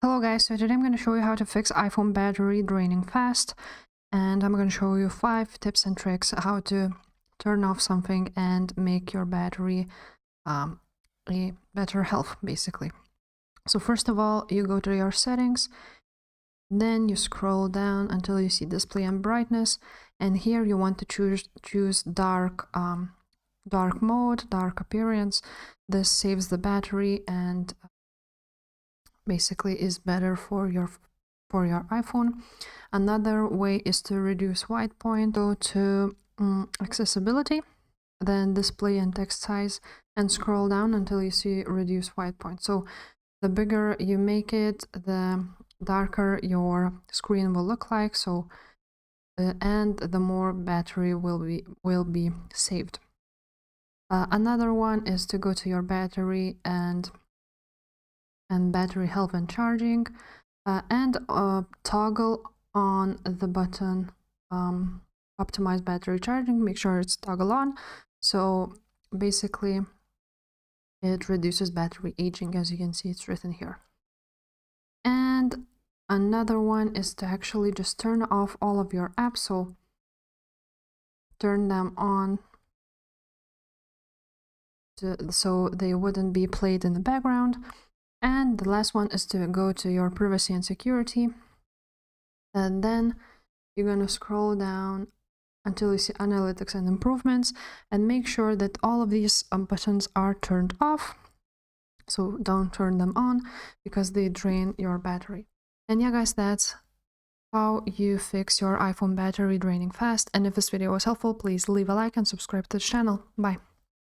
Hello guys, so today I'm going to show you how to fix iPhone battery draining fast, and I'm going to show you 5 tips and tricks how to turn off something and make your battery a better health basically. So first of all, you go to your settings, then you scroll down until you see display and brightness, and here you want to choose dark mode, dark appearance. This saves the battery and basically is better for your iPhone. Another way is to reduce white point. Go to accessibility, then display and text size, and scroll down until you see reduce white point. So the bigger you make it, the darker your screen will look like. So and the more battery will be saved. Another one is to go to your battery and battery health and charging, and toggle on the button optimize battery charging. Make sure it's toggle on, so basically it reduces battery aging. As you can see, it's written here. And another one is to actually just turn off all of your apps, so turn them on so they wouldn't be played in the background. And the last one is to go to your privacy and security, and then you're going to scroll down until you see analytics and improvements, and make sure that all of these buttons are turned off. So don't turn them on because they drain your battery. And yeah guys, that's how you fix your iPhone battery draining fast. And if this video was helpful, please leave a like and subscribe to the channel. Bye.